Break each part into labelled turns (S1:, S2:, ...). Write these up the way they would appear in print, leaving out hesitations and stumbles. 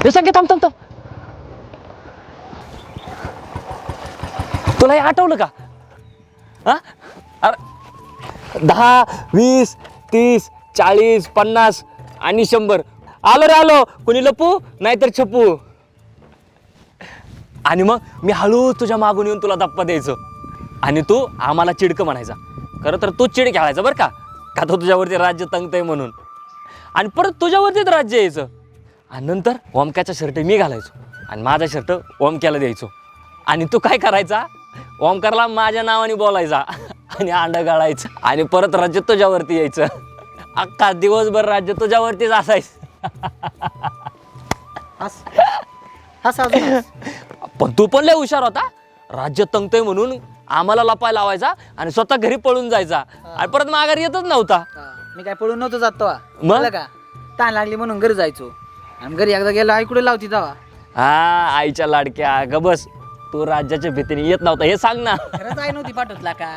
S1: हे संख्या थांब थांब थांब. तुला हे आठवलं का? हा अरे 10, 20, 30, 40, 50 आणि 100. आलो रे आलो. कोणी लपू नाहीतर छपू. आणि मग मी हळू तुझ्या मागून येऊन तुला धप्पा द्यायचो आणि तू आम्हाला चिडकं म्हणायचा. खरं तर तू चिड खेळायचा बरं का तो तुझ्यावरती राज्य तंगतंय म्हणून. आणि परत तुझ्यावरतीच राज्य यायचं. आणि नंतर ओमक्याचा शर्ट मी घालायचो आणि माझा शर्ट ओमक्याला द्यायचो. आणि तू काय करायचा? ओमकारला माझ्या नावाने बोलायचा आणि अंडा गाळायचं आणि परत राज्य तुझ्यावरती यायचं. अख्खा दिवसभर राज्य तुझ्यावरतीच असायचं. पण तू पण लय हुशार होता. राज्य तंगतंय म्हणून आम्हाला लपायला लावायचा आणि स्वतः घरी पळून जायचा आणि परत माघारी येतच नव्हता.
S2: मी काय पळून नव्हतो जात तेव्हा.
S1: मग
S2: का ताण लागली म्हणून घरी जायचो आणि घरी एकदा गेलो आई कुठे लावती तेव्हा.
S1: हा आईच्या लाडक्या ग बस. तू राज्याच्या भीतीने येत नव्हता हे सांग ना.
S2: खरंच आई नव्हती पाठवतला का?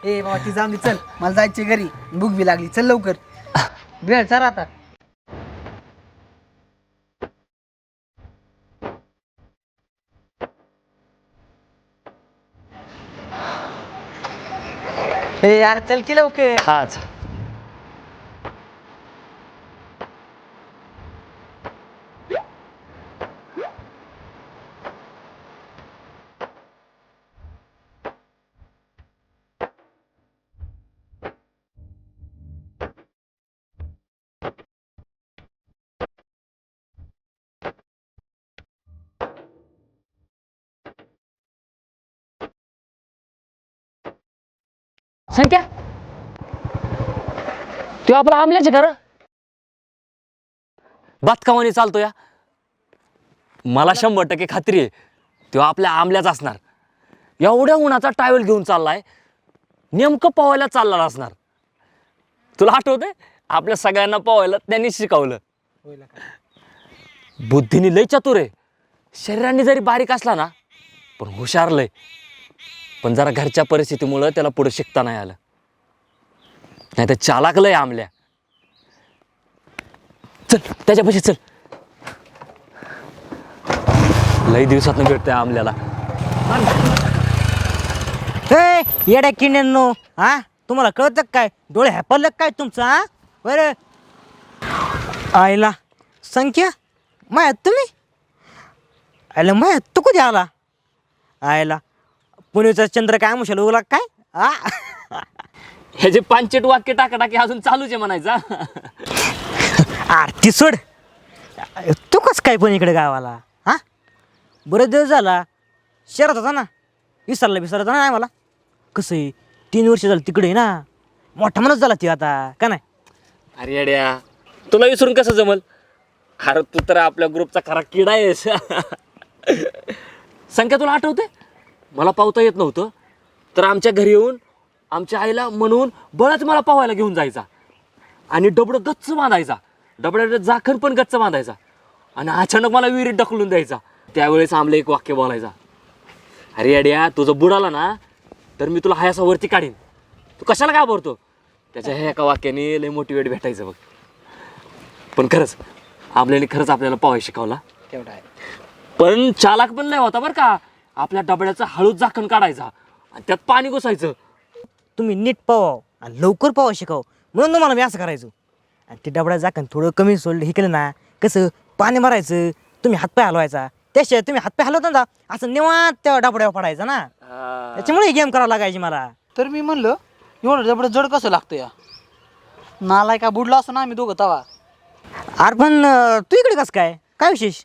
S2: ए बाबा ती जाऊन दे, चल मला जायची घरी, भूक बी लागली, चल लवकर वेळ चल आता. ए यार चल की लवकर.
S1: हाच संख्या तो आपला आमल्याचे घर बातकावाने चालतो या. मला 100% खात्री आहे तो आपल्या आमल्याच असणार. एवढ्या उन्हाचा टावेल घेऊन चाललाय. नेमकं पोहायला चालला असणार. तुला आठवतंय आपल्या सगळ्यांना पोहायला त्यांनी शिकवलं. बुद्धीने लय चतुर आहे. शरीराने जरी बारीक असला ना पण हुशार लय. पण जरा घरच्या परिस्थितीमुळं त्याला पुढे शिकता नाही आलं. नाही तर चालाक लय आमल्या. चल त्याच्यापाशी चल. लई दिवसातनं भेटतोय आमल्याला.
S3: येड्या किण्यांनो, हा तुम्हाला कळतं काय? डोळे हॅपरलं काय तुमचं? हा बरं आईला संख्या माया तुम्ही आयला माया तू कधी आला? आयला पुण्याचा चंद्र काय मुशाल उगला काय? हा
S1: ह्याचे पांचट वाक्य टाकाटाकी अजून चालूच आहे म्हणायचा.
S3: आरती सोड. तू कस काय पण इकडे गावाला? हा बरेच दिवस झाला. शहरात होता ना, विसरला नाही मला. कसं आहे 3 वर्ष झालं तिकडे आहे ना. मोठा माणूस झाला ती आता का नाही?
S1: अरे येड्या तुला विसरून कसं जमल? अरे तू तर आपल्या ग्रुपचा खरा किडा आहेस. संख्या तुला आठवते मला पावता येत नव्हतं तर आमच्या घरी येऊन आमच्या आईला म्हणून बळच मला पावायला घेऊन जायचा आणि डबडं गच्च बांधायचा. डबड्याचं झाकण पण गच्च बांधायचा आणि अचानक मला विहिरीत ढकलून द्यायचा. त्यावेळेस आमलं एक वाक्य बोलायचा. अरे येड्या तुझं बुडाला ना तर मी तुला हायासा वरती काढीन. तू कशाला घाबरतो? त्याच्या ह्या एका वाक्याने लय मोटिवेट भेटायचं बघ. पण खरंच आमल्याने खरंच आपल्याला पोहायला शिकवला.
S2: तेवढा आहे.
S1: पण चालाक पण लय होता बरं का. आपल्या डबड्याचं हळूच झाकण काढायचा आणि त्यात पाणी घुसायचं.
S3: तुम्ही नीट पावाव आणि लवकर पावा शिकाव म्हणून तुम्हाला मी असं करायचो. आणि ते डबडा झाकण थोडं कमी सोडलं हे केलं ना कसं पाणी मारायचं, तुम्ही हातपाय हलवायचा. त्याशिवाय तुम्ही हातपाय हलवता ना असं निवांत त्या डबड्यावर पडायचं ना. त्याच्यामुळे गेम करावं लागायची मला.
S2: तर मी म्हणलं एवढं जबड जड कसं लागतं या? नालाय का बुडला असं ना आम्ही दोघं तवा.
S3: अरे पण तू इकडे कसं काय विशेष?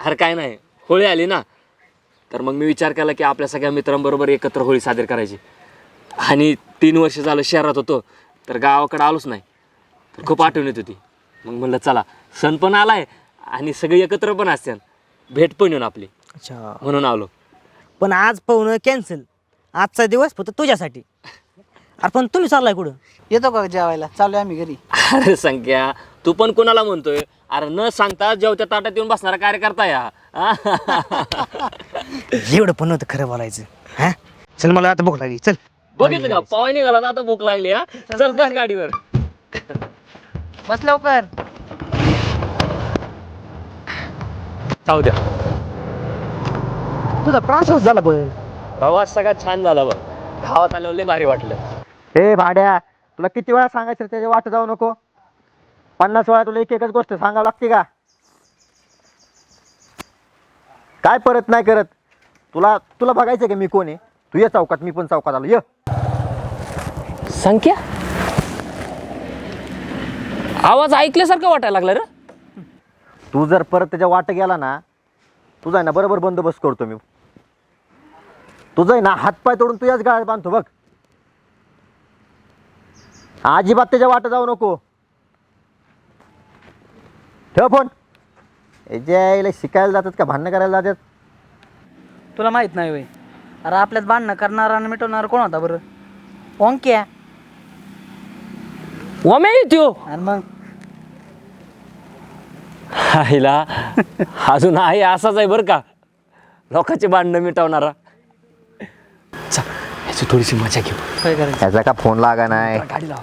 S1: अरे काय नाही होळी आली ना तर मग मी विचार केला की आपल्या सगळ्या मित्रांबरोबर एकत्र होळी साजरी करायची. आणि 3 वर्ष झालं शहरात होतो तर गावाकडे आलोच नाही. तर खूप आठवण येत होती. मग म्हणलं चला सण पण आलाय आणि सगळे एकत्र पण असतात, भेट पण येऊन आपली.
S3: अच्छा
S1: म्हणून आलो.
S3: पण आज पाहुणं कॅन्सल. आजचा दिवस फक्त तुझ्यासाठी. अरे पण तुम्ही चाललाय कुठं?
S2: येतो का जेवायला? चालू आम्ही घरी.
S1: अरे संख्या तू पण कोणाला म्हणतोय? अरे न सांगता जेवत्या ताटात येऊन बसणारा कार्यकर्ता या.
S3: एवढं पण नव्हतं खरं बोलायचं. हा चल मला आता भूक लागली. चल
S1: बघितलं का पावाय निघाला ना आता भूक लागली. हा चल बस गाडीवर.
S2: बस लवकर.
S1: जाऊ द्या.
S3: तुझा प्रवास झाला पण.
S1: प्रवास सगळ्यात छान झाला बघ. गावात आल्यावर लय भारी वाटलं.
S4: हे भाड्या, तुला किती वेळा सांगायचं त्याच्या वाट जाऊ नको. 50 वेळा तुला एक एकच गोष्ट सांगावं लागते का? काय परत नाही करत. तुला तुला बघायचं का मी कोण आहे? तू ये चौकात, मी पण चौकात आलो. ये.
S1: संख्या आवाज ऐकल्यासारखं वाटायला लागला रे.
S4: तू जर परत त्याच्या वाट गेला ना, तुझा आहे ना बरोबर बंदोबस्त करतो मी. तुझं आहे ना हातपाय तोडून तू याच गाळ्यात बांधतो बघ. अजिबात त्याच्या वाट जाऊ नको. ठेव फोन. यायला शिकायला जातात का भांडणं करायला जातात?
S2: तुला माहित नाही होय? अरे आपल्यात भांडणं करणारा आणि मिटवणारा कोण होता बरं? ओंक्या.
S1: वमे येतो
S2: आणि मग
S1: आईला अजून आहे असाच आहे बरं का, लोकांचे भांडणं मिटवणारा. चल ह्याची थोडीशी मजा घेऊ.
S2: काय करायचं?
S4: त्याचा का फोन लागा नाही.
S1: गाडी लाव.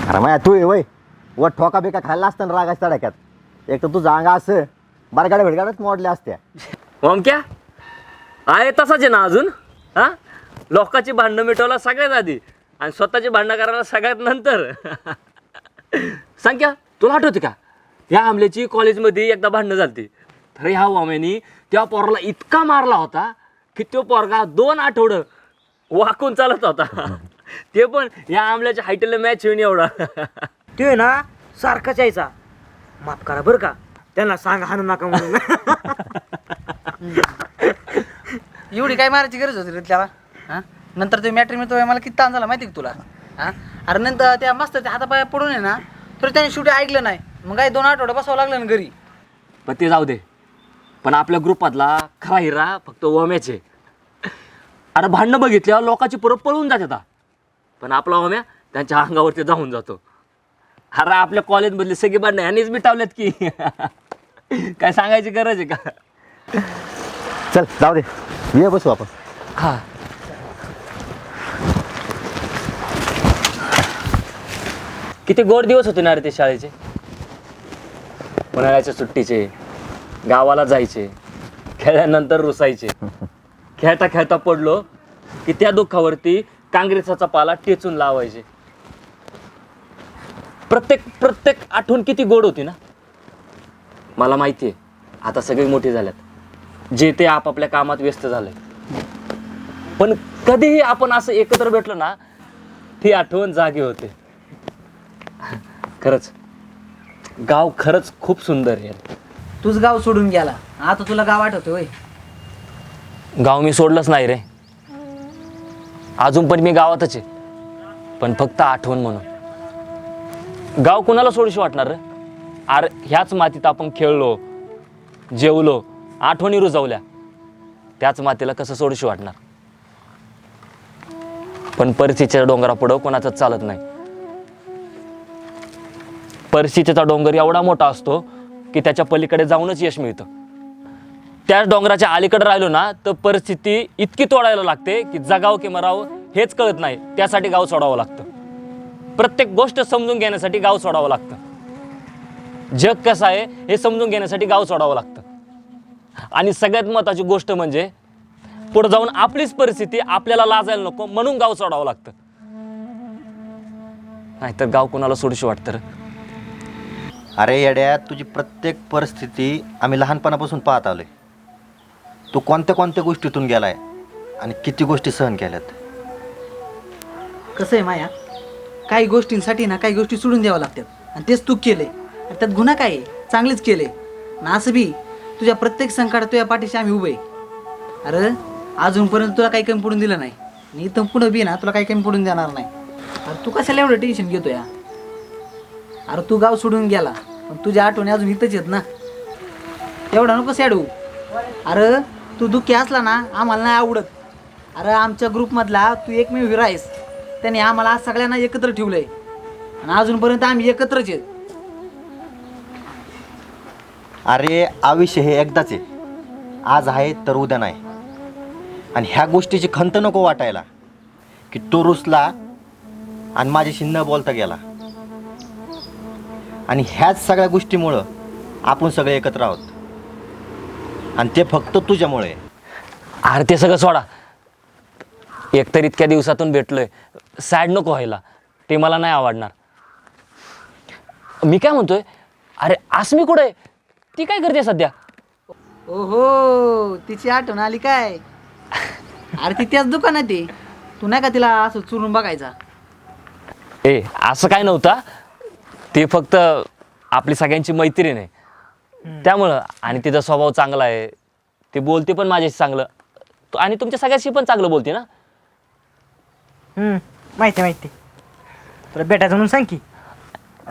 S4: अरे माया तू ये वय व ठोका बिका खाल्ला असताना रागाच्या तडाक्यात. एक तर तुझं अंग असं बरगाड्या भेटगाड्याच मोडल्या असत्या.
S1: ओमक्या आहे तसाच आहे ना अजून. हा, लोकांची भांडणं मिटवला सगळ्यात आधी आणि स्वतःची भांडणं करायला सगळ्यात नंतर. संख्या तुला आठवते का, ह्या आमल्याची कॉलेजमध्ये एकदा भांडणं झालती. तर ह्या ओम्यानी त्या पोराला इतका मारला होता की तो पोरगा 2 आठवडं वाकून चालत होता. ते पण या आमल्याच्या हाईटला मॅच होईन एवढा.
S3: ते ना सारखाच यायचा. माफ करा बरं का, त्यांना सांगा हाणू नका म्हणून.
S2: एवढी काय मारायची गरज होती रे त्याला? हां, नंतर ते मॅट्री मिळतो मला किती ताण झाला माहिती का तुला? हां, अरे नंतर त्या मस्त त्या हातापाया पडून आहे ना, तर त्याने शेवटी ऐकलं नाही. मग काय 2 आठवडे बसावं लागलं ना घरी.
S1: पण ते जाऊ दे. पण आपल्या ग्रुपातला खरा हिरा फक्त ओम्याचे. अरे भांडणं बघितल्यावर लोकांची परत पळून जात होता, पण आपला ओम्या त्यांच्या अंगावरती जाऊन जातो. अरे आपल्या कॉलेजमधली सगळी भांडणं ह्यानीच मिटावल्यात की. काय सांगायची गरज आहे का?
S4: चल जाऊ दे, ये बसू आपण.
S1: हा, किती गोड दिवस होते ना रे ते शाळेचे. उन्हाळ्याच्या सुट्टीचे, गावाला जायचे, खेळल्यानंतर रुसायचे. खेळता खेळता पडलो की त्या दुःखावरती काँग्रेसाचा पाला टेचून लावायचे. प्रत्येक आठवण किती गोड होती ना. मला माहिती आहे आता सगळे मोठे झाल्यात, जे ते आपापल्या कामात व्यस्त झाले. पण कधीही आपण असं एकत्र भेटलो ना, ती आठवण जागी होते. खरंच गाव खरंच खूप सुंदर आहे.
S2: तूच गाव सोडून गेला, आता तुला गाव आठवतं होय?
S1: गाव मी सोडलंच नाही रे, अजून पण मी गावातच आहे, पण फक्त आठवण म्हणून. गाव कुणाला सोडूशी वाटणार रे? अरे ह्याच मातीत आपण खेळलो, जेवलो, आठवणी रुजवल्या, त्याच मातीला कसं सोडूशी वाटणार? पण परिस्थितीच्या डोंगरापुढं कोणाचं चालत नाही. परिस्थितीचा डोंगर एवढा मोठा असतो की त्याच्या पलीकडे जाऊनच यश मिळतं. त्याच डोंगराच्या अलीकडे राहिलो ना तर परिस्थिती इतकी तोडायला लागते की जगावं की मरावं हेच कळत नाही. त्यासाठी गाव सोडावं लागतं. प्रत्येक गोष्ट समजून घेण्यासाठी गाव सोडावं लागतं. जग कसं आहे हे समजून घेण्यासाठी गाव सोडावं लागतं. आणि सगळ्यात महत्त्वाची गोष्ट म्हणजे पुढे जाऊन आपलीच परिस्थिती आपल्याला लाजायला नको म्हणून गाव सोडावं लागतं. नाहीतर गाव कुणाला सोडूशी वाटतं रे?
S4: अरे येड्या, तुझी प्रत्येक परिस्थिती आम्ही लहानपणापासून पाहत आलोय. तू कोणत्या कोणत्या गोष्टीतून गेलाय आणि किती गोष्टी सहन केल्यात.
S2: कसं आहे माया, काही गोष्टींसाठी ना काही गोष्टी सोडून द्याव्या लागतात, आणि तेच तू केलंय. आणि त्यात गुन्हा काय आहे? चांगलेच केले ना. असं बी तुझ्या प्रत्येक संकटात तुझ्या पाठीशी आम्ही उभे. अरे अजूनपर्यंत तुला काही कमी पडून दिलं नाही, आणि इथं पुढं बी ना तुला काही कमी पडून देणार नाही. अरे तू कशाला एवढं टेन्शन घेतो या? अरे तू गाव सोडून गेला, पण तुझ्या आठवणी अजून इथंच आहेत ना. एवढा नको सॅडू. अरे तू दुःखी असला ना आम्हाला नाही आवडत. अरे आमच्या ग्रुपमधला तू एकमेव हिरा आहेस. त्याने आम्हाला आज सगळ्यांना एकत्र ठेवलंय, आणि अजूनपर्यंत आम्ही एकत्रच आहेत.
S4: अरे आयुष्य हे एकदाच आहे, आज आहे तर उद्या नाही. आणि ह्या गोष्टीची खंत नको वाटायला की तो रुसला आणि माझ्याशी न बोलता गेला. आणि ह्याच सगळ्या गोष्टीमुळं आपण सगळे एकत्र आहोत, आणि ते फक्त तुझ्यामुळे.
S1: अरे ते सगळं सोडा, एकतर इतक्या दिवसातून भेटलोय, सॅड नको व्हायला, ते मला नाही आवडणार. मी काय म्हणतोय, अरे आसमी कुठे आहे? ती काय करते सध्या?
S2: ओहो, तिची आठवण आली काय? अरे ती त्याच दुकानात आहे. तू नाही का तिला असं चुरून बघायचा?
S1: ए असं काय नव्हतं, ते फक्त आपली सगळ्यांची मैत्रीण आहे त्यामुळं. आणि तिचा स्वभाव चांगला आहे, ती बोलते पण माझ्याशी चांगलं, आणि तुमच्या सगळ्याशी पण चांगलं बोलते ना.
S3: माहिती माहिती. तुला भेटायचं म्हणून सांग की.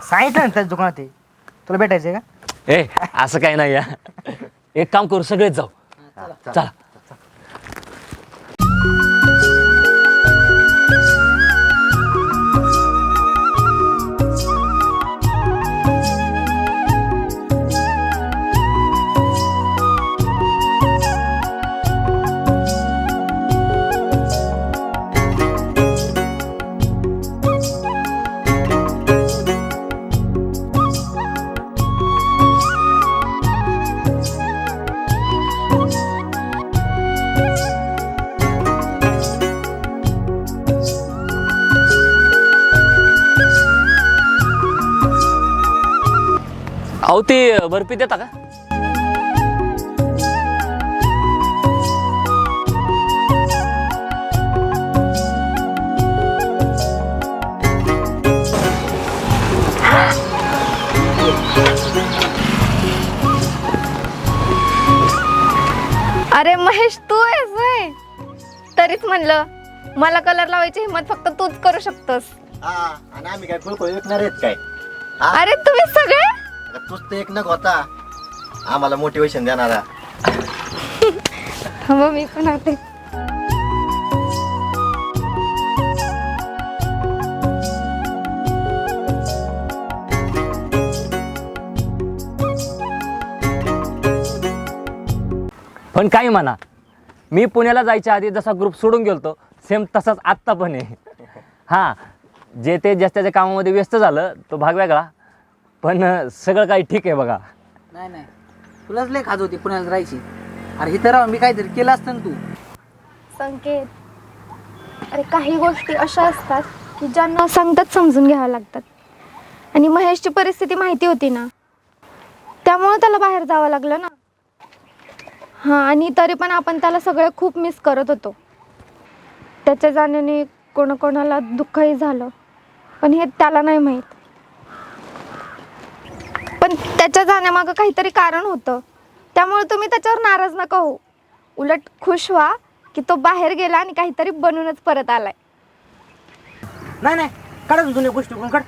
S3: सांगितलं ना त्याच दुकानात आहे, तुला भेटायचं आहे का?
S1: ए असं काय नाही या. एक काम करू, सगळेच जाऊ. चला. अहो ती बर्फी देता का?
S5: अरे महेश, तू आहेस व्हय? तरीच म्हणलं, मला कलर लावायची हिंमत फक्त तूच करू शकतोस.
S4: आणि आम्ही काय फळ विकणार आहेत काय?
S5: अरे तुम्ही सगळे
S4: तूच तर एक नग होता आम्हाला मोटिवेशन देणारा.
S5: हो, मी पण आले.
S1: पण काही म्हणा, मी पुण्याला जायच्या आधी जसा ग्रुप सोडून गेलतो, सेम तसाच आत्ता पण आहे. हां, जे ते त्याच्या कामामध्ये व्यस्त झालं तो भाग वेगळा, पण सगळं काही ठीक आहे बघा.
S2: नाही नाही, तुलाच लय खाज होती पुण्याला राहायची. अरे इथं राहून मी काहीतरी केलं असतं ना तू.
S5: संकेत, अरे काही गोष्टी अशा असतात की ज्या न सांगताच समजून घ्याव्या लागतात. आणि महेशची परिस्थिती माहिती होती ना, त्यामुळे त्याला बाहेर जावं लागलं ना. हां, आणि तरी पण आपण त्याला सगळे खूप मिस करत होतो. त्याच्या जाण्याने कोणाकोणाला दुःखही झालं, पण हे त्याला नाही माहीत. पण त्याच्या जाण्यामागं काहीतरी कारण होतं, त्यामुळे तुम्ही त्याच्यावर नाराज नका हो. उलट खुश व्हा की तो बाहेर गेला आणि काहीतरी बनूनच परत आलाय.
S3: नाही नाही, काढा ना जुन्या गोष्टी कोण काढ.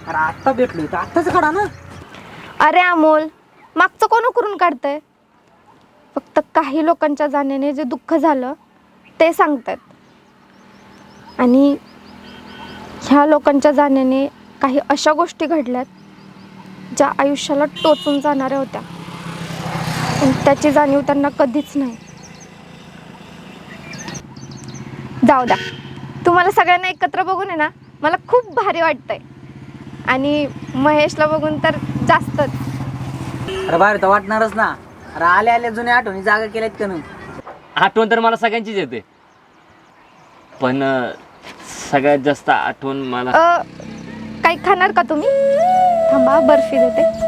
S3: अरे आत्ता भेटलोय तर आत्ताच काढा ना.
S5: अरे अमोल, मागचं कोण करून काढतंय? फक्त काही लोकांच्या जाण्याने जे दुःख झालं ते सांगतात. आणि ह्या लोकांच्या जाण्याने काही अशा गोष्टी घडल्यात ज्या आयुष्याला टोचून जाणाऱ्या होत्या, पण त्याची जाणीव त्यांना कधीच नाही. जाऊ द्या, तुम्हाला सगळ्यांना एकत्र बघून आहे ना, मला खूप भारी वाटतंय. आणि महेशला बघून तर जास्तच.
S2: अरे बाहेर तर वाटणारच ना. अरे आल्या आल्या जुन्या आठवणी जागा केल्यात का नाही?
S1: आठवण तर मला सगळ्यांचीच येते, पण सगळ्यात जास्त आठवण मला.
S5: काही खाणार का तुम्ही? थांबा, बर्फी देते.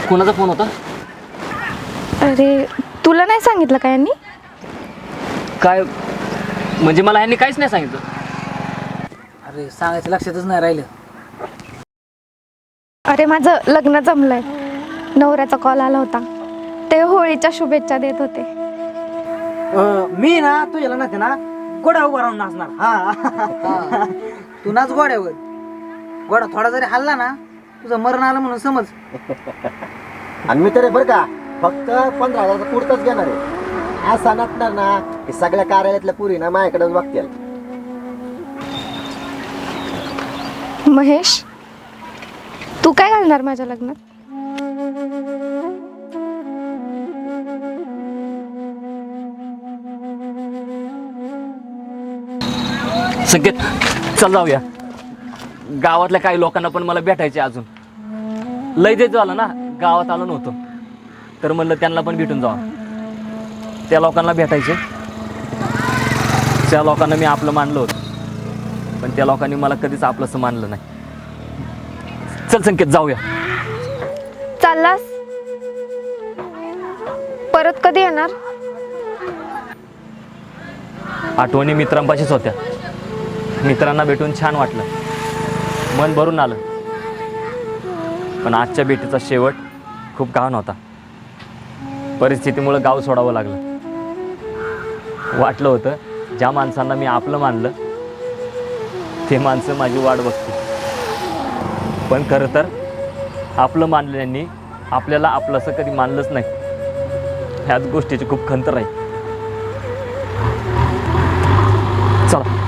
S1: कोणाचा फोन होता?
S5: अरे तुला नाही सांगितलं का यांनी?
S1: काय म्हणजे मला ह्यांनी काहीच नाही सांगितलं.
S2: अरे सांगायचं लक्षातच नाही राहिलं.
S5: अरे माझं लग्न जमलंय. नवऱ्याचा कॉल आला होता. ते होळीच्या शुभेच्छा देत होते.
S3: मी ना तुझ्या लग्नात आहे ना गोडा उभा राहून नाचणार. हा
S2: हा. तू नाच गोड्यावर. गोडा थोडा जरी हल्ला ना तुझं मरण आलं म्हणून समज.
S4: आणि मी तरी बरं का फक्त 15,000 पुरतच घेणार आहे. असा नसणार ना की सगळ्या कार्यालयातल्या पुरी ना माझ्याकडेच बघतील.
S5: महेश, तू काय घालणार माझ्या लग्नात?
S1: संकेत, चल जाऊया. गावातल्या काही लोकांना पण मला भेटायचे अजून. लय देत झालं ना, गावात आलो नव्हतो, तर म्हणलं त्यांना पण भेटून जावा. त्या लोकांना भेटायचे. त्या लोकांना मी आपलं मानलं होतं, पण त्या लोकांनी मला कधीच आपलंसं मानलं नाही. चल संकेत, जाऊया.
S5: चाललास? परत कधी येणार?
S1: आठवणी मित्रांपाशीच होत्या. मित्रांना भेटून छान वाटलं, मन भरून आलं. पण आजच्या भेटीचा शेवट खूप गहाण होता. परिस्थितीमुळे गाव सोडावं लागलं. वाटलं होतं ज्या माणसांना मी आपलं मानलं ते माणसं माझी वाट बघतील, पण खरं तर आपलं मानल्याने आपल्याला आपलंसं कधी मानलंच नाही. ह्याच गोष्टीची खूप खंत राहील. चला.